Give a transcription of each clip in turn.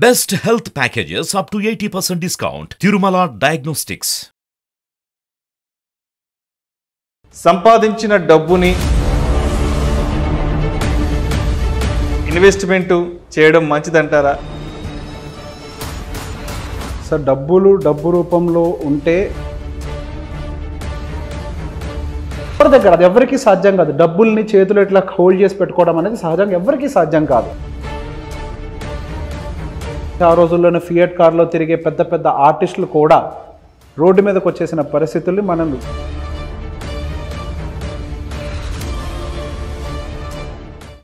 Best health packages up to 80% discount. Tirumala Diagnostics. సంపాదించిన డబ్బుని investment చేయడం మంచిదంటారా? సార్ డబ్బు రూపంలో ఉంటే దగ్గర అది ఎవరికి సాధ్యం కాదు. డబ్బుల్ని చేతులు ఇట్లా హోల్డ్ చేసి పెట్టుకోవడం అనేది సహజంగా ఎవరికి సాధ్యం కాదు. ఆ రోజుల్లోనే ఫియట్ కార్లో తిరిగే పెద్ద పెద్ద ఆర్టిస్టులు కూడా రోడ్డు మీదకి వచ్చేసిన పరిస్థితుల్ని మనం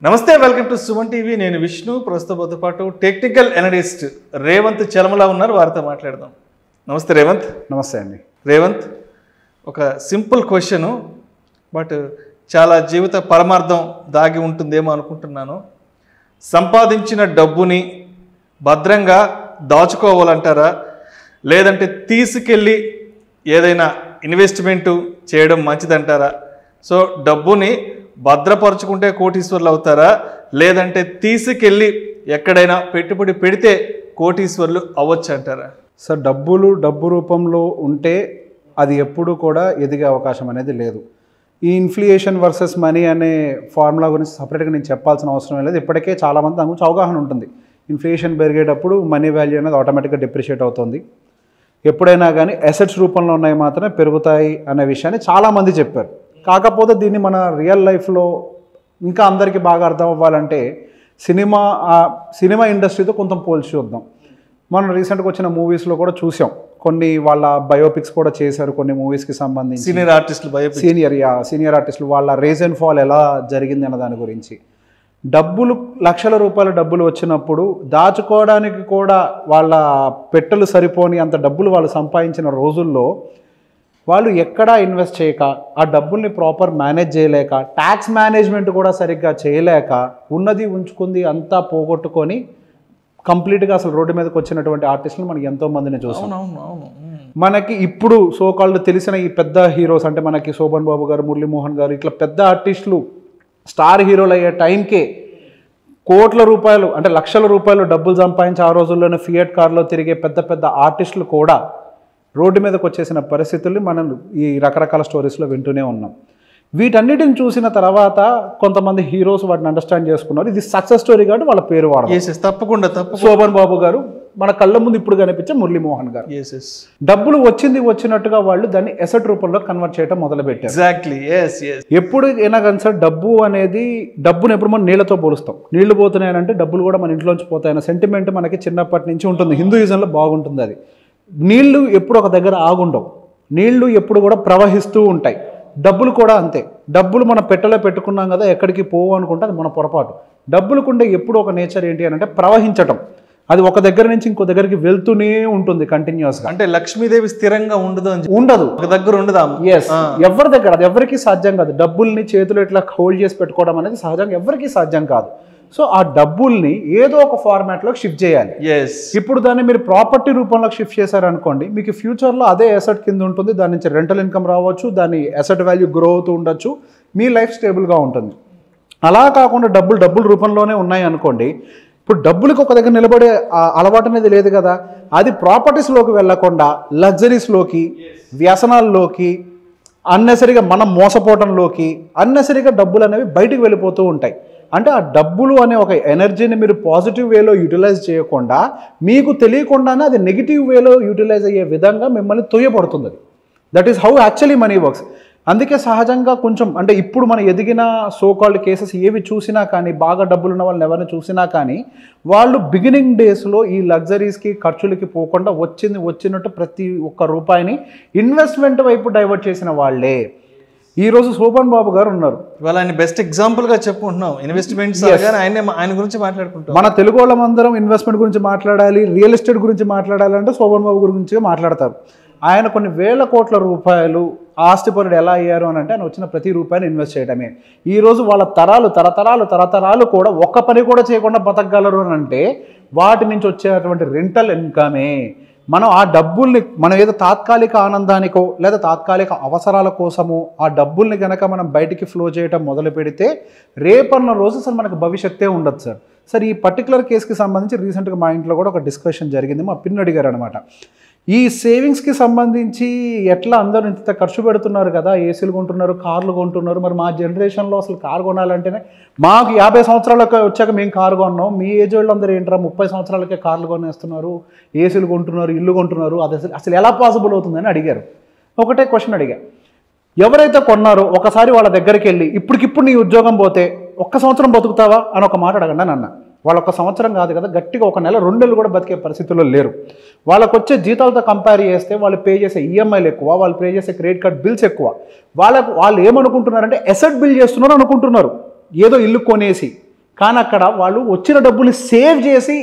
నమస్తే, వెల్కమ్ టు సుమన్ టీవీ. నేను విష్ణు. ప్రస్తుతంతో పాటు టెక్నికల్ అనలిస్ట్ రేవంత్ చలమలా ఉన్నారు, వారితో మాట్లాడదాం. నమస్తే రేవంత్. నమస్తే అండి. రేవంత్, ఒక సింపుల్ క్వశ్చను, బట్ చాలా జీవిత పరమార్థం దాగి ఉంటుందేమో అనుకుంటున్నాను. సంపాదించిన డబ్బుని భద్రంగా దాచుకోవాలంటారా, లేదంటే తీసుకెళ్ళి ఏదైనా ఇన్వెస్ట్మెంటు చేయడం మంచిదంటారా? సో డబ్బుని భద్రపరుచుకుంటే కోటీశ్వర్లు అవుతారా, లేదంటే తీసుకెళ్ళి ఎక్కడైనా పెట్టుబడి పెడితే కోటీశ్వర్లు అవ్వచ్చు అంటారా? సార్ డబ్బు రూపంలో ఉంటే అది ఎప్పుడూ కూడా ఎదిగే అవకాశం అనేది లేదు. ఈ ఇన్ఫ్లేషన్ వర్సెస్ మనీ అనే ఫార్ములా గురించి సపరేట్గా నేను చెప్పాల్సిన అవసరం లేదు. ఇప్పటికే చాలామంది దాని గురించి అవగాహన ఉంటుంది. ఇన్ఫ్లేషన్ పెరిగేటప్పుడు మనీ వాల్యూ అనేది ఆటోమేటిక్గా డిప్రిషియేట్ అవుతుంది. ఎప్పుడైనా కానీ అసెట్స్ రూపంలో ఉన్నాయి మాత్రమే పెరుగుతాయి అనే విషయాన్ని చాలామంది చెప్పారు. కాకపోతే దీన్ని మన రియల్ లైఫ్లో ఇంకా అందరికీ బాగా అర్థం అవ్వాలంటే సినిమా ఇండస్ట్రీతో కొంత పోల్చి చూద్దాం. మనం రీసెంట్గా వచ్చిన మూవీస్లో కూడా చూసాం, కొన్ని వాళ్ళ బయోపిక్స్ కూడా చేశారు. కొన్ని మూవీస్కి సంబంధించి సీనియర్ ఆర్టిస్టులు వాళ్ళ రేజ్ అండ్ ఫాల్ ఎలా జరిగింది అన్న దాని గురించి. లక్షల రూపాయల డబ్బులు వచ్చినప్పుడు దాచుకోవడానికి కూడా వాళ్ళ పెట్టెలు సరిపోని అంత డబ్బులు వాళ్ళు సంపాదించిన రోజుల్లో వాళ్ళు ఎక్కడా ఇన్వెస్ట్ చేయక, ఆ డబ్బుల్ని ప్రాపర్ మేనేజ్ చేయలేక, ట్యాక్స్ మేనేజ్మెంట్ కూడా సరిగ్గా చేయలేక, ఉన్నది ఉంచుకుంది అంతా పోగొట్టుకొని కంప్లీట్గా అసలు రోడ్డు మీదకి వచ్చినటువంటి ఆర్టిస్టులు మనకి ఎంతోమందిని చూసాం. మనకి ఇప్పుడు సోకాళ్ళు తెలిసిన ఈ పెద్ద హీరోస్ అంటే మనకి శోభన్ బాబు గారు, మురళీమోహన్ గారు, ఇట్లా పెద్ద ఆర్టిస్టులు స్టార్ హీరోలు అయ్యే టైంకే కోట్ల రూపాయలు అంటే లక్షల రూపాయలు డబ్బులు సంపాదించి ఆ రోజుల్లోనే ఫియట్ కార్లో తిరిగే పెద్ద పెద్ద ఆర్టిస్టులు కూడా రోడ్డు మీదకి వచ్చేసిన పరిస్థితుల్ని మనం ఈ రకరకాల స్టోరీస్లో వింటూనే ఉన్నాం. వీటన్నిటిని చూసిన తర్వాత కొంతమంది హీరోస్ వాటిని అండర్స్టాండ్ చేసుకున్నారు. ఇది సక్సెస్ స్టోరీ కాబట్టి వాళ్ళ పేరు వాడారు. తప్పకుండా శోభన్ బాబు గారు, మన కళ్ళ ముందు ఇప్పుడు కనిపించే మురళీమోహన్ గారు. డబ్బులు వచ్చినట్టుగా వాళ్ళు దాన్ని ఎసెట్ రూపంలో కన్వర్ట్ చేయడం మొదలుపెట్టారు. ఎప్పుడైనా కానీ సార్ డబ్బును ఎప్పుడు మనం నీళ్లతో పోలుస్తాం. నీళ్లు పోతున్నాయనంటే డబ్బులు కూడా మన ఇంట్లోంచి పోతాయన్న సెంటిమెంట్ మనకి చిన్నప్పటి నుంచి ఉంటుంది. హిందూయిజంలో బాగుంటుంది అది. నీళ్లు ఎప్పుడు ఒక దగ్గర ఆగుండవు, నీళ్లు ఎప్పుడు కూడా ప్రవహిస్తూ ఉంటాయి. డబ్బులు కూడా అంతే. డబ్బులు మన పెట్టెలో పెట్టుకున్నాం కదా, ఎక్కడికి పోవు అనుకుంటే అది మన పొరపాటు. డబ్బులకుండే ఎప్పుడు ఒక నేచర్ ఏంటి అని అంటే ప్రవహించటం. అది ఒక దగ్గర నుంచి ఇంకో దగ్గరికి వెళ్తూనే ఉంటుంది కంటిన్యూస్గా. అంటే లక్ష్మీదేవి స్థిరంగా ఉండదు, ఒక దగ్గర ఉండదు. ఎవరి దగ్గర అది ఎవరికి సాధ్యం కాదు. డబ్బుల్ని చేతులు ఇట్లా హోల్డ్ చేసి పెట్టుకోవడం అనేది సహజంగా ఎవరికి సాధ్యం కాదు. సో ఆ డబ్బుల్ని ఏదో ఒక ఫార్మాట్లో షిఫ్ట్ చేయాలి. ఇప్పుడు దాన్ని మీరు ప్రాపర్టీ రూపంలో షిఫ్ట్ చేశారనుకోండి, మీకు ఫ్యూచర్లో అదే అసెట్ కింద ఉంటుంది. దాని నుంచి రెంటల్ ఇన్కమ్ రావచ్చు, దాని అసెట్ వాల్యూ గ్రో అవుతూ ఉండొచ్చు, మీ లైఫ్ స్టేబుల్గా ఉంటుంది. అలా కాకుండా డబ్బులు రూపంలోనే ఉన్నాయి అనుకోండి, ఇప్పుడు డబ్బులకి ఒక దగ్గర నిలబడే అలవాటు అనేది లేదు కదా. అది ప్రాపర్టీస్లోకి వెళ్లకుండా లగ్జరీస్లోకి, వ్యసనాల్లోకి, అన్నెసరిగా మనం మోసపోవడంలోకి, అన్నెసరిగా డబ్బులు అనేవి బయటికి వెళ్ళిపోతూ ఉంటాయి. అంటే ఆ డబ్బులు అనే ఒక ఎనర్జీని మీరు పాజిటివ్ వేలో యూటిలైజ్ చేయకుండా, మీకు తెలియకుండానే అది నెగిటివ్ వేలో యూటిలైజ్ అయ్యే విధంగా మిమ్మల్ని తొయ్యబడుతుంది. That is how actually money works. అందుకే సహజంగా కొంచెం అంటే ఇప్పుడు మన ఎదిగిన సోకాల్డ్ కేసెస్ ఏవి చూసినా కానీ, బాగా డబ్బులు ఉన్న వాళ్ళని ఎవరిని చూసినా కానీ, వాళ్ళు బిగినింగ్ డేస్లో ఈ లగ్జరీస్కి ఖర్చులకి పోకుండా వచ్చినట్టు ప్రతి ఒక్క రూపాయిని ఇన్వెస్ట్మెంట్ వైపు డైవర్ట్ చేసిన వాళ్ళే. ఈరోజు శోభన్ బాబు గారు ఉన్నారు. ఇవాళ ఆయన బెస్ట్ ఎగ్జాంపుల్గా చెప్పుకుంటున్నాం. ఇన్వెస్ట్మెంట్స్ ఆయన గురించి మాట్లాడుకుంటాం. మన తెలుగు వాళ్ళందరం ఇన్వెస్ట్మెంట్ గురించి మాట్లాడాలి, రియల్ ఎస్టేట్ గురించి మాట్లాడాలంటే శోభన్ బాబు గురించి మాట్లాడతారు. ఆయన కొన్ని వేల కోట్ల రూపాయలు ఆస్తిపరుడు ఎలా అయ్యారు అని అంటే ఆయన వచ్చిన ప్రతి రూపాయిని ఇన్వెస్ట్ చేయడమే. ఈరోజు వాళ్ళ తరతరాలు కూడా ఒక్క పని కూడా చేయకుండా బతకగలరు అని అంటే వాటి నుంచి వచ్చేటువంటి రెంటల్ ఇన్కమే. మనం ఆ డబ్బుల్ని మనం ఏదో తాత్కాలిక ఆనందానికో లేదా తాత్కాలిక అవసరాల కోసమో ఆ డబ్బుల్ని కనుక మనం బయటికి ఫ్లో చేయటం మొదలు పెడితే రేపన్న రోజు అసలు మనకు భవిష్యత్తే ఉండదు సార్. సరే ఈ పర్టికులర్ కేసుకి సంబంధించి రీసెంట్గా మా ఇంట్లో కూడా ఒక డిస్కషన్ జరిగింది. మా పిన్ అడిగారు అనమాట, ఈ సేవింగ్స్కి సంబంధించి ఎట్లా అందరూ ఇంత ఖర్చు పెడుతున్నారు కదా, ఏసీలు కొంటున్నారు, కార్లు కొంటున్నారు, మరి మా జనరేషన్లో అసలు కారు కొనాలంటేనే మాకు 50 సంవత్సరాలకు వచ్చాక మేము కారు కొన్నాం, మీ ఏజ్ వాళ్ళు అందరూ ఏంట్రా 30 సంవత్సరాలకే కార్లు కొనేస్తున్నారు, ఏసీలు కొంటున్నారు, ఇల్లు కొంటున్నారు, అది అసలు ఎలా పాసిబుల్ అవుతుందని అడిగారు. ఒకటే క్వశ్చన్ అడిగా, ఎవరైతే కొన్నారో ఒకసారి వాళ్ళ దగ్గరికి వెళ్ళి ఇప్పటికిప్పుడు నీ ఉద్యోగం పోతే 1 సంవత్సరం బతుకుతావా అని ఒక మాట అడగండి అని అన్న. వాళ్ళు 1 సంవత్సరం కాదు కదా, గట్టిగా 1 నెల 2 నెలలు కూడా బతికే పరిస్థితుల్లో లేరు. వాళ్ళకు వచ్చే జీతాలతో కంపేర్ చేస్తే వాళ్ళు పే చేసే ఈఎంఐలు ఎక్కువ, వాళ్ళు పే చేసే క్రెడిట్ కార్డ్ బిల్స్ ఎక్కువ. వాళ్ళు ఏమనుకుంటున్నారంటే అసెట్ బిల్ చేస్తున్నారు అనుకుంటున్నారు, ఏదో ఇల్లు కొనేసి. కానీ అక్కడ వాళ్ళు వచ్చిన డబ్బులు సేవ్ చేసి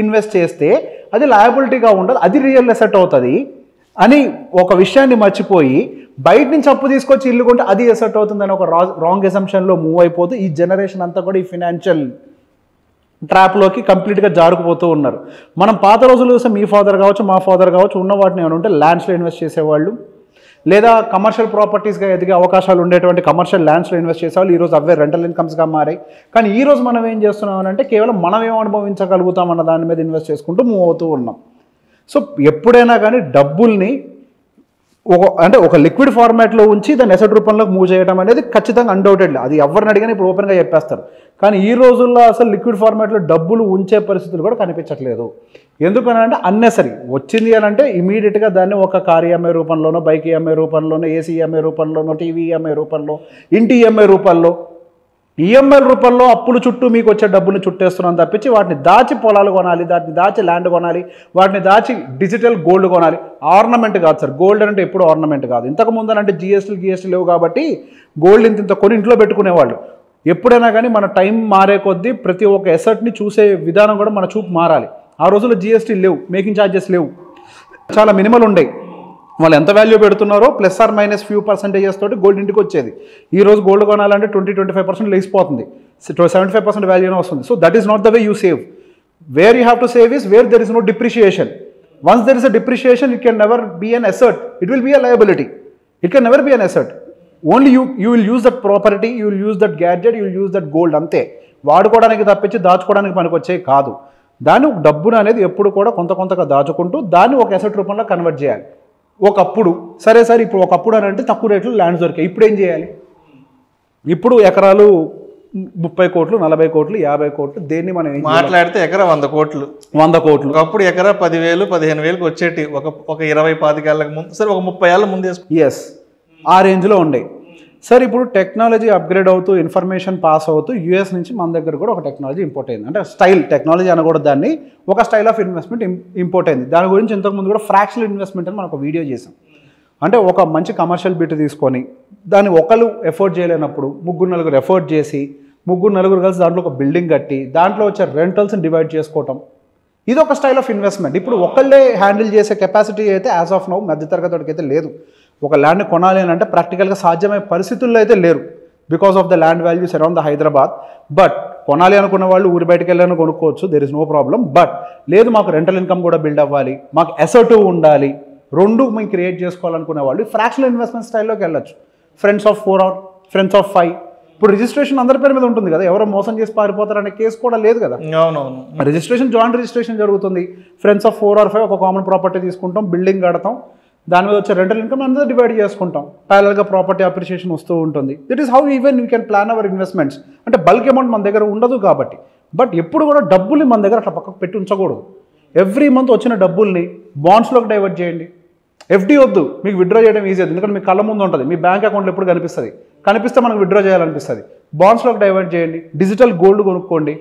ఇన్వెస్ట్ చేస్తే అది లయబిలిటీగా ఉండదు, అది రియల్ అసెట్ అవుతుంది అని ఒక విషయాన్ని మర్చిపోయి బయట నుంచి అప్పు తీసుకొచ్చి ఇల్లు కొంటే అది అసెట్ అవుతుందని ఒక రాంగ్ అసంప్షన్లో మూవ్ అయిపోతూ ఈ జనరేషన్ అంతా కూడా ఈ ఫినాన్షియల్ ట్రాప్లోకి కంప్లీట్గా జారుకుపోతూ ఉన్నారు. మనం పాత రోజులు చూస్తే మీ ఫాదర్ కావచ్చు, మా ఫాదర్ కావచ్చు, ఉన్న వాటిని ఏమైనా ఉంటే ల్యాండ్స్లో ఇన్వెస్ట్ చేసేవాళ్ళు, లేదా కమర్షియల్ ప్రాపర్టీస్గా ఎదిగే అవకాశాలు ఉండేటువంటి కమర్షియల్ ల్యాండ్స్లో ఇన్వెస్ట్ చేసేవాళ్ళు. ఈరోజు అవే రెంటల్ ఇన్కమ్స్గా మారాయి. కానీ ఈరోజు మనం ఏం చేస్తున్నాం అంటే కేవలం మనం ఏం అనుభవించగలుగుతాం అన్న దాని మీద ఇన్వెస్ట్ చేసుకుంటూ మూవ్ అవుతూ ఉన్నాం. సో ఎప్పుడైనా కానీ డబ్బుల్ని ఒక లిక్విడ్ ఫార్మాట్లో ఉంచి దాన్ని అసెట్ రూపంలోకి మూవ్ చేయడం అనేది ఖచ్చితంగా అన్డౌటెడ్లీ, అది ఎవరిని అడిగినా ఇప్పుడు ఓపెన్గా చెప్పేస్తారు. కానీ ఈ రోజుల్లో అసలు లిక్విడ్ ఫార్మాట్లో డబ్బులు ఉంచే పరిస్థితులు కూడా కనిపించట్లేదు. ఎందుకనంటే అన్నెసరీ వచ్చింది అని అంటే ఇమీడియట్గా దాన్ని ఒక కార్ ఈఎంఐ రూపంలోనో, బైక్ ఈఎంఐ రూపంలోనో, ఏసీ ఈఎంఐ రూపంలోనో, టీవీ ఈఎంఐ రూపంలో, ఇంటి ఈఎంఐ రూపంలో, ఈఎంఐల రూపంలో అప్పులు చుట్టూ మీకు వచ్చే డబ్బుని చుట్టేస్తున్నాం తప్పించి వాటిని దాచి పొలాలు కొనాలి, వాటిని దాచి ల్యాండ్ కొనాలి, వాటిని దాచి డిజిటల్ గోల్డ్ కొనాలి. ఆర్నమెంట్ కాదు సార్, గోల్డ్ అంటే ఎప్పుడు ఆర్నమెంట్ కాదు. ఇంతకు ముందు అంటే జిఎస్టీ లేవు కాబట్టి గోల్డ్ ఇంత కొని ఇంట్లో పెట్టుకునేవాళ్ళు. ఎప్పుడైనా కానీ మన టైం మారే కొద్దీ ప్రతి ఒక్క ఎసెట్ని చూసే విధానం కూడా మన చూపు మారాలి. ఆ రోజుల్లో జిఎస్టీ లేవు, మేకింగ్ ఛార్జెస్ లేవు, చాలా మినిమల్ ఉండేవి. వాళ్ళు ఎంత వాల్యూ పెడుతున్నారో plus or minus few percentages తోటి గోల్డ్ ఇంటికి వచ్చేది. ఈ రోజు గోల్డ్ కొనాలంటే 20-25% లేచిపోతుంది, 75% వాల్యూనే వస్తుంది. So that is not the way you save. Where you have to save is where there is no depreciation. Once there is a depreciation it can never be an asset, it will be a liability, it can never be an asset. Only you will use that property, you will use that gadget, you will use that gold, అంతే. వాడుకోవడానికి తప్పించి దాచుకోవడానికి పనికొచ్చే కాదు. దాన్ని డబ్బును అనేది ఎప్పుడు కూడా కొంతగా దాచుకుంటూ దాన్ని ఒక అసెట్ రూపంలో కన్వర్ట్ చేయాలి. ఒకప్పుడు సరే ఇప్పుడు ఒకప్పుడు అని అంటే తక్కువ రేట్లు ల్యాండ్స్ దొరికాయి. ఇప్పుడు ఏం చేయాలి? ఇప్పుడు ఎకరాలు 30 కోట్లు, 40 కోట్లు, 50 కోట్లు, దేన్ని మనం మాట్లాడితే ఎకరా 100 కోట్లు. ఒకప్పుడు ఎకరా 10,000, 15,000కి వచ్చేటి ఒక 20-25 ఏళ్ళకి ముందు, సరే ఒక 30 ఏళ్ళ ముందు ఎస్ ఆ రేంజ్లో ఉండే. సార్ ఇప్పుడు టెక్నాలజీ అప్గ్రేడ్ అవుతూ ఇన్ఫర్మేషన్ పాస్ అవుతూ యూఎస్ నుంచి మన దగ్గర కూడా ఒక టెక్నాలజీ ఇంపోర్ట్ అయింది. అంటే స్టైల్ టెక్నాలజీ అనకూడదు, దాన్ని ఒక స్టైల్ ఆఫ్ ఇన్వెస్ట్మెంట్ ఇంపోర్ట్ అయింది. దాని గురించి ఇంతకుముందు కూడా ఫ్రాక్షనల్ ఇన్వెస్ట్మెంట్ అని మనం ఒక వీడియో చేసాం. అంటే ఒక మంచి కమర్షియల్ బిట్ తీసుకొని దాన్ని ఒకరు ఎఫోర్డ్ చేయలేనప్పుడు 3-4 ఎఫోర్డ్ చేసి 3-4 కలిసి దాంట్లో ఒక బిల్డింగ్ కట్టి దాంట్లో వచ్చే రెంటల్స్ని డివైడ్ చేసుకోవటం, ఇది ఒక స్టైల్ ఆఫ్ ఇన్వెస్ట్మెంట్. ఇప్పుడు ఒకళ్ళే హ్యాండిల్ చేసే కెపాసిటీ అయితే యాజ్ ఆఫ్ నౌ మధ్యతరగతికి అయితే లేదు. ఒక ల్యాండ్ కొనాలి అని అంటే ప్రాక్టికల్గా సాధ్యమయ్యే పరిస్థితుల్లో అయితే లేరు, because of the land values around the Hyderabad. But కొనాలి అనుకున్న వాళ్ళు ఊరి బయటకు వెళ్ళాలని కొనుక్కోవచ్చు, there is no problem. But లేదు మాకు రెంటల్ ఇన్కమ్ కూడా బిల్డ్ అవ్వాలి, మాకు అసెట్ ఉండాలి, రెండు మేము క్రియేట్ చేసుకోవాలనుకునే వాళ్ళు ఫ్రాక్షనల్ ఇన్వెస్ట్మెంట్ స్టైల్లోకి వెళ్ళొచ్చు. Friends of 4 or friends of 5. ఇప్పుడు రిజిస్ట్రేషన్ అందరి పేరు మీద ఉంటుంది కదా, ఎవరో మోసం చేసి పారిపోతారనే కేసు కూడా లేదు కదా. అవునవును, రిజిస్ట్రేషన్ జాయింట్ రిజిస్ట్రేషన్ జరుగుతుంది. ఫ్రెండ్స్ ఆఫ్ 4 ఆర్ 5 ఒక కామన్ ప్రాపర్టీ తీసుకుంటాం, బిల్డింగ్ కడతాం, దాని మీద వచ్చే రెంటల్ ఇన్కమ్ అందరూ డివైడ్ చేసుకుంటాం, ప్యారల్గా ప్రాపర్టీ అప్రిషియేషన్ వస్తూ ఉంటుంది. That is how even we can plan our investments. అంటే బల్క్ అమౌంట్ మన దగ్గర ఉండదు కాబట్టి. బట్ ఎప్పుడు కూడా డబ్బుల్ని మన దగ్గర అట్లా పక్కకు పెట్టి ఉంచకూడదు. ఎవ్రీ మంత్ వచ్చిన డబ్బుల్ని బాండ్స్లోకి డైవర్ట్ చేయండి. ఎఫ్డీ వద్దు, మీకు విత్డ్రా చేయడం ఈజీ, ఎందుకంటే మీ కళ్ళ ముందు ఉంటుంది, మీ బ్యాంక్ అకౌంట్లో ఎప్పుడు కనిపిస్తే మనకు విత్డ్రా చేయాలనిపిస్తుంది. బాండ్స్లోకి డైవర్ట్ చేయండి, డిజిటల్ గోల్డ్ కొనుక్కోండి.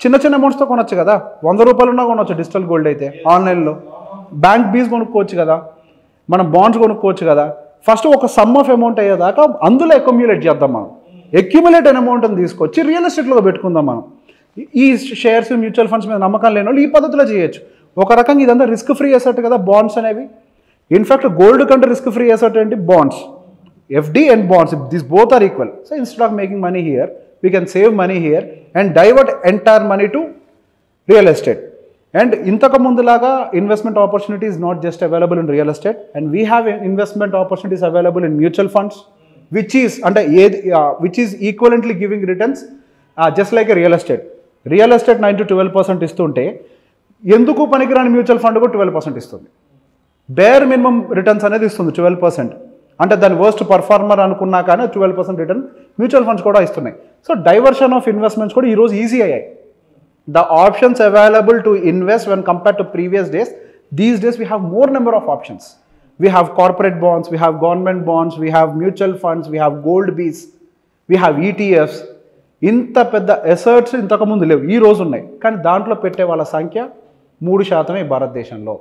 చిన్న అమౌంట్స్తో కొనొచ్చు కదా, 100 రూపాయలున్నా కొనవచ్చు డిజిటల్ గోల్డ్ అయితే. ఆన్లైన్లో బ్యాంక్ బీజ్ కొనుక్కోవచ్చు కదా, మనం బాండ్స్ కొనుక్కోవచ్చు కదా. ఫస్ట్ ఒక సమ్ ఆఫ్ అమౌంట్ అయ్యేదాకా అందులో అక్యుమ్యులేట్ చేద్దాం. మనం అక్యుమ్యులేట్ అయిన అమౌంట్ని తీసుకొచ్చి రియల్ ఎస్టేట్లో పెట్టుకుందాం. మనం ఈ షేర్స్ మ్యూచువల్ ఫండ్స్ మీద నమ్మకం లేని వాళ్ళు ఈ పద్ధతిలో చేయొచ్చు. ఒక రకంగా ఇదంతా రిస్క్ ఫ్రీ అసెట్ కదా బాండ్స్ అనేవి. ఇన్ఫ్యాక్ట్ గోల్డ్ కంటే రిస్క్ ఫ్రీ అసెట్ ఏంటి? Bonds. FD and bonds, these both are equal. So instead of making money here, we can save money here and divert entire money to real estate. And ఇంతకు ముందులాగా investment opportunity is not just available in real estate, and we have investment opportunities available in mutual funds, which is equivalently giving returns just like a real estate. Real estate 9 to 12% ఇస్తుంటే ఎందుకు పనికిరాని mutual fund కూడా 12% ఇస్తుంది. Bear minimum returns అనేది ఇస్తుంది 12%. అంటే దాని worst performer అనుకున్నా కానీ 12% రిటర్న్ మ్యూచువల్ ఫండ్స్ కూడా ఇస్తున్నాయి. సో డైవర్షన్ ఆఫ్ ఇన్వెస్ట్మెంట్స్ కూడా ఈరోజు ఈజీ అయ్యాయి. The options available to invest when compare to previous days, these days we have more number of options. We have corporate bonds, we have government bonds, we have mutual funds, we have gold bees, we have ETFs. ఇంత పెద్ద ఎసర్ట్స్ ఇంతకుముందు లేవు, ఈ రోజు ఉన్నాయి. కానీ దాంట్లో పెట్టే వాళ్ళ సంఖ్య 3% భారతదేశంలో.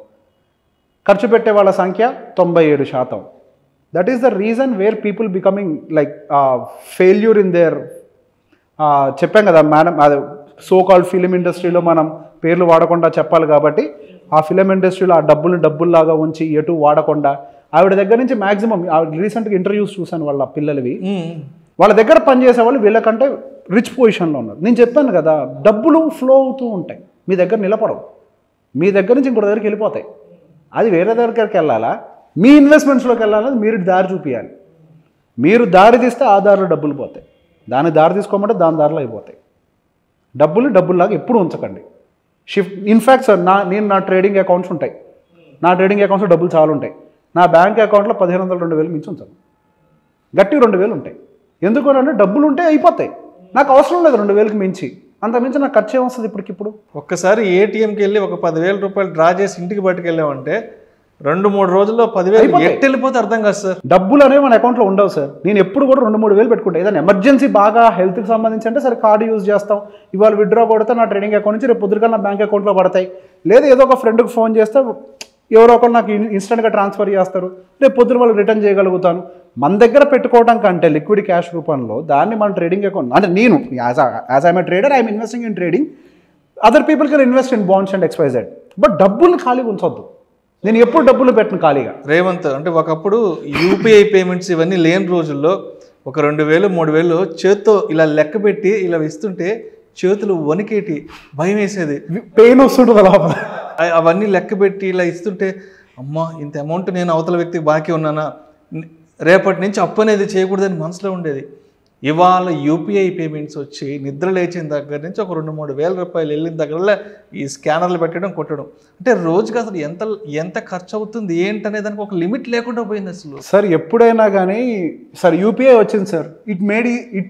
ఖర్చు పెట్టే వాళ్ళ సంఖ్య 97%. That is the reason where people becoming like failure in there. చెప్పాం కదా మేడం, అదే సో కాల్డ్ ఫిలిం ఇండస్ట్రీలో మనం పేర్లు వాడకుండా చెప్పాలి కాబట్టి ఆ ఫిలిం ఇండస్ట్రీలో ఆ డబ్బుల్లాగా ఉంచి ఎటు వాడకుండా ఆవిడ దగ్గర నుంచి మ్యాక్సిమం రీసెంట్గా ఇంటర్వ్యూస్ చూశాను వాళ్ళ పిల్లలవి. వాళ్ళ దగ్గర పనిచేసే వాళ్ళు వీళ్ళకంటే రిచ్ పొజిషన్లో ఉన్నారు. నేను చెప్పాను కదా, డబ్బులు ఫ్లో అవుతూ ఉంటాయి, మీ దగ్గర నిలబడవు, మీ దగ్గర నుంచి ఇంకో దగ్గరికి వెళ్ళిపోతాయి. అది వేరే దగ్గరికి వెళ్ళాలా, మీ ఇన్వెస్ట్మెంట్స్లోకి వెళ్ళాలని మీరు దారి చూపించాలి. మీరు దారి తీస్తే ఆ దారిలో డబ్బులు పోతాయి, దాని దారి తీసుకోమంటే దాని దారిలో అయిపోతాయి. డబ్బుల్లాగా ఎప్పుడు ఉంచకండి. షిఫ్ట్ ఇన్ఫ్యాక్ట్ సార్ నా ట్రేడింగ్ అకౌంట్స్ ఉంటాయి, నా ట్రేడింగ్ అకౌంట్స్లో డబ్బులు చాలా ఉంటాయి. నా బ్యాంక్ అకౌంట్లో 1500 2000 మించి ఉంచాను, గట్టి 2000 ఉంటాయి. ఎందుకు అంటే డబ్బులు ఉంటే అయిపోతాయి, నాకు అవసరం లేదు 2000కి మించి, అంత మించి నాకు ఖర్చు ఏమొస్తుంది ఇప్పటికిప్పుడు. ఒక్కసారి ఏటీఎంకి వెళ్ళి ఒక 10,000 రూపాయలు డ్రా చేసి ఇంటికి పట్టుకెళ్ళామంటే 2-3 రోజుల్లో 10,000 ఎట్టు వెళ్ళిపోతే అర్థం కాదు సార్. డబ్బులు అనేవి మన అకౌంట్లో ఉండవు సార్. నేను ఎప్పుడు కూడా 2-3 వేలు పెట్టుకుంటాను. ఏదైనా ఎమర్జెన్సీ బాగా హెల్త్కి సంబంధించి అంటే సరే కార్డు యూజ్ చేస్తాం, ఇవాళ విత్డ్రా కొడితే నా ట్రేడింగ్ అకౌంట్ నుంచి రేపు పొద్దుగా నా బ్యాంక్ అకౌంట్లో పడతాయి. లేదా ఏదో ఒక ఫ్రెండ్కి ఫోన్ చేస్తే ఎవరో ఒకరు నాకు ఇన్స్టెంట్గా ట్రాన్స్ఫర్ చేస్తారు, రేపు పొద్దున వాళ్ళకి రిటర్న్ చేయగలుగుతాను. మన దగ్గర పెట్టుకోవడం కంటే లిక్విడ్ క్యాష్ రూపంలో దాన్ని మన ట్రేడింగ్ అకౌంట్, అంటే నేను as I'm a trader I'm investing in trading, other people can invest in bonds and XYZ. But డబ్బులు ఖాళీగా ఉంచొద్దు. నేను ఎప్పుడు డబ్బులు పెట్టను ఖాళీగా. రేవంత్ అంటే ఒకప్పుడు యూపీఐ పేమెంట్స్ ఇవన్నీ లేని రోజుల్లో ఒక 2,000-3,000 చేత్తో ఇలా లెక్క పెట్టి ఇలా ఇస్తుంటే చేతులు వణికేటి, భయం వేసేది, పెయిన్ వస్తుంటుంది లోపల. అవన్నీ లెక్క పెట్టి ఇలా ఇస్తుంటే అమ్మా ఇంత అమౌంట్ నేను అవతల వ్యక్తికి బాకీ ఉన్నానా, రేపటి నుంచి అప్పు అనేది చేయకూడదని మనసులో ఉండేది. ఇవాళ యూపీఐ పేమెంట్స్ వచ్చి నిద్ర లేచిన దగ్గర నుంచి ఒక 2-3 వేల రూపాయలు వెళ్ళిన దగ్గర ఈ స్కానర్లు పెట్టడం కొట్టడం, అంటే రోజుకి అసలు ఎంత ఖర్చు అవుతుంది ఏంటనే దానికి ఒక లిమిట్ లేకుండా పోయింది అసలు. సార్ ఎప్పుడైనా కానీ సార్ యూపీఐ వచ్చింది sir, it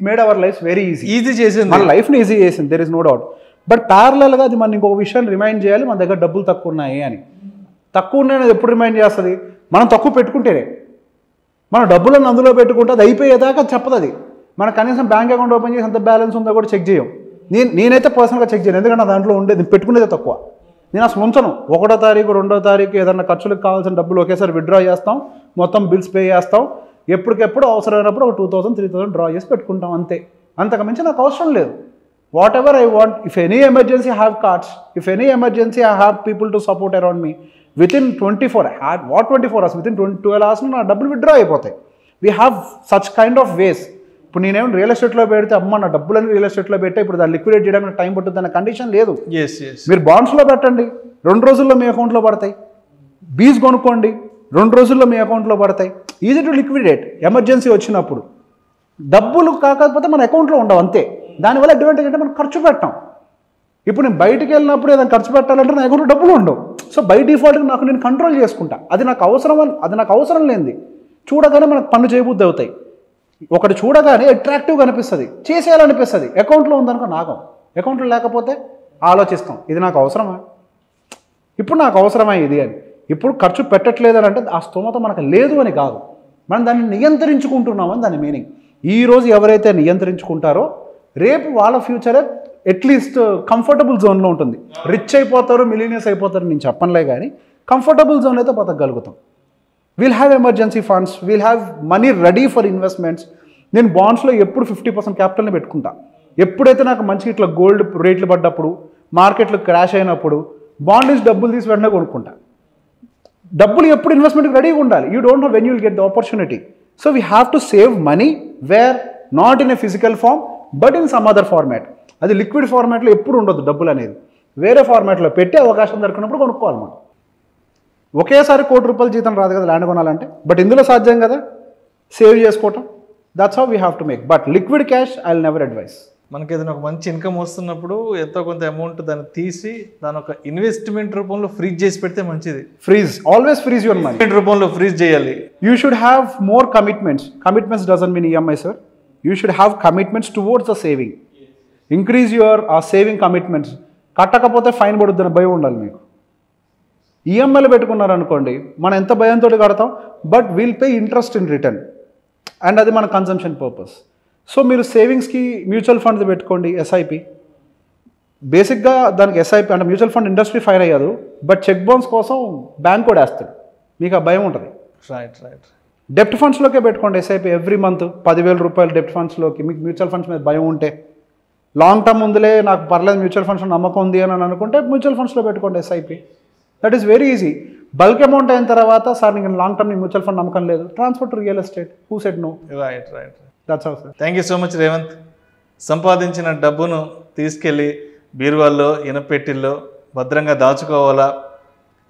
made our life very easy చేసింది, మన లైఫ్ని ఈజీ చేసింది, there is no doubt. But ప్యారలల్గా అది మనం ఇంకొక విషయాన్ని రిమైండ్ చేయాలి, మన దగ్గర డబ్బులు తక్కువ ఉన్నాయి అని. తక్కువ ఉన్నాయని ఎప్పుడు రిమైండ్ చేస్తుంది, మనం తక్కువ పెట్టుకుంటేనే. మన డబ్బులను అందులో పెట్టుకుంటే అది అయిపోయేదాకా చెప్పదు. అది మన కనీసం బ్యాంక్ అకౌంట్ ఓపెన్ చేసి ఎంత బ్యాలెన్స్ ఉందో కూడా చెక్ చేయం. నేనైతే పర్సనల్గా చెక్ చేయను, ఎందుకంటే దాంట్లో ఉండేది పెట్టుకునేది తక్కువ. నేను అసలు ఉంచను. 1వ తారీఖు 2వ తారీఖు ఏదన్నా ఖర్చులకు కావాల్సిన డబ్బులు ఒకేసారి విత్డ్రా చేస్తాం, మొత్తం బిల్స్ పే చేస్తాం, ఎప్పటికెప్పుడు అవసరమైనప్పుడు ఒక 2,000-3,000 డ్రా చేసి పెట్టుకుంటాం అంతే. అంతకు మించి నాకు అవసరం లేదు. What ever I want, if any emergency I have cards, if any emergency I have people to support around me, within 24 hours, within 12 hours నా డబ్బులు విత్డ్రా అయిపోతాయి. We have such kind of ways. ఇప్పుడు నేనేమో real ఎస్టేట్లో పెడితే అమ్మ నా డబ్బులని రియల్ ఎస్టేట్లో పెట్టే ఇప్పుడు దాన్ని లిక్విడేట్ చేయడానికి టైం పడుతుంది అన్న కండిషన్ లేదు. మీరు బాండ్స్లో పెట్టండి, 2 రోజుల్లో మీ అకౌంట్లో పడతాయి. బీస్ కొనుక్కోండి, 2 రోజుల్లో మీ అకౌంట్లో పడతాయి. ఈజీ టు లిక్విడేట్ ఎమర్జెన్సీ వచ్చినప్పుడు. డబ్బులు కాకపోతే మన అకౌంట్లో ఉండవు అంతే. దానివల్ల అడ్వాంటేజ్ అంటే మనం ఖర్చు పెట్టాం. ఇప్పుడు నేను బయటికి వెళ్ళినప్పుడు ఏదైనా ఖర్చు పెట్టాలంటే నా అకౌంట్లో డబ్బులు ఉండవు. సో బై డిఫాల్ట్గా నాకు నేను కంట్రోల్ చేసుకుంటా. అది నాకు అవసరం లేనిది చూడగానే మనకు పన్ను చేయబుద్ధి అవుతాయి. ఒకటి చూడగానే అట్రాక్టివ్గా అనిపిస్తుంది, చేసేయాలనిపిస్తుంది. అకౌంట్లో ఉందనుకో నాగం, అకౌంట్లో లేకపోతే ఆలోచిస్తాం ఇది నాకు అవసరమా, ఇప్పుడు నాకు అవసరమా ఇది అని. ఇప్పుడు ఖర్చు పెట్టట్లేదని అంటే ఆ స్తోమత మనకు లేదు అని కాదు, మనం దాన్ని నియంత్రించుకుంటున్నామని దాని మీనింగ్. ఈరోజు ఎవరైతే నియంత్రించుకుంటారో రేపు వాళ్ళ ఫ్యూచరే అట్లీస్ట్ కంఫర్టబుల్ జోన్లో ఉంటుంది. రిచ్ అయిపోతారు, మిలీనియర్స్ అయిపోతారు నేను చెప్పనులే, కానీ కంఫర్టబుల్ జోన్ అయితే బతకగలుగుతాం. We'll have emergency funds, we'll have money ready for investments. నేను బాండ్స్లో ఎప్పుడు 50% క్యాపిటల్ని పెట్టుకుంటా. ఎప్పుడైతే నాకు మంచి ఇట్లా గోల్డ్ రేట్లు పడ్డప్పుడు, మార్కెట్లు క్రాష్ అయినప్పుడు బాండ్ నుంచి డబ్బులు తీసి వెంటనే కొనుక్కుంటా. డబ్బులు ఎప్పుడు ఇన్వెస్ట్మెంట్కి రెడీగా ఉండాలి. You don't know when you will get the opportunity. So we have to save money where not in a physical form but in some other format. అది లిక్విడ్ ఫార్మాట్లో ఎప్పుడు ఉండదు డబ్బులు అనేది, వేరే ఫార్మాట్లో పెట్టే అవకాశం దొరికినప్పుడు కొనుక్కోవాలి. మనం ఒకేసారి ₹1,00,00,000 జీతం రాదు కదా ల్యాండ్ కొనాలంటే, బట్ ఇందులో సాధ్యం కదా సేవ్ చేసుకోవటం. That's how we have to make. But liquid cash I will never advice. మనకి ఏదైనా ఒక మంచి ఇన్కమ్ వస్తున్నప్పుడు ఎంతో కొంత అమౌంట్ దాన్ని తీసి దాని ఒక ఇన్వెస్ట్మెంట్ రూపంలో ఫ్రీజ్ చేసి పెడితే మంచిది. Always freeze your money. రూపంలో ఫ్రీజ్ చేయాలి. You should have more commitments. Commitments doesn't mean EMI sir. You should have commitments towards the saving. Increase your saving commitments. కట్టకపోతే ఫైన్ పడుద్దని భయం ఉండాలి మీకు. ఈఎంఐలు పెట్టుకున్నారనుకోండి, మనం ఎంత భయంతో కడతాం, but will pay interest in return, and అది మన కన్సంప్షన్ పర్పస్. సో మీరు సేవింగ్స్కి మ్యూచువల్ ఫండ్స్ పెట్టుకోండి, ఎస్ఐపి. బేసిక్గా దానికి ఎస్ఐపి అంటే మ్యూచువల్ ఫండ్ ఇండస్ట్రీ ఫైర్ అయ్యారు, బట్ చెక్ బౌన్స్ కోసం బ్యాంక్ కూడా వేస్తాడు, మీకు ఆ భయం ఉంటుంది. రైట్. డెప్ట్ ఫండ్స్లోకే పెట్టుకోండి ఎస్ఐపి. ఎవ్రీ మంత్ 10,000 రూపాయలు డెప్ట్ ఫండ్స్లోకి. మీకు మ్యూచువల్ ఫండ్స్ మీద భయం ఉంటే, లాంగ్ టర్మ్ ఉందిలే నాకు పర్లేదు మ్యూచువల్ ఫండ్స్ నమ్మకం ఉంది అని అనుకుంటే మ్యూచువల్ ఫండ్స్లో పెట్టుకోండి SIP. That is very easy. Bulk amount అయిన తర్వాత సార్ నీకు లాంగ్ టర్మ్ మ్యూచువల్ ఫండ్ నమ్మకం లేదు, transfer to real estate. Who said no? Right. That's all sir. Thank you so much Revanth. సంపాదించిన డబ్బును తీసుకెళ్ళి బీరువాల్లో ఇనపెట్టిల్లో భద్రంగా దాచుకోవాలా,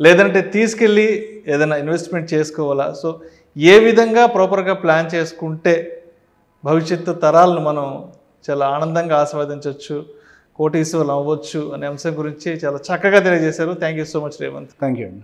లేదంటే తీసుకెళ్ళి ఏదైనా ఇన్వెస్ట్మెంట్ చేసుకోవాలా, సో ఏ విధంగా ప్రాపర్గా ప్లాన్ చేసుకుంటే భవిష్యత్తు తరాలను మనం చాలా ఆనందంగా ఆస్వాదించవచ్చు, కోటీశ్వరులు అవ్వచ్చు అనే అంశం గురించి చాలా చక్కగా తెలియజేశారు. Thank you so much Revanth. Thank you అండి.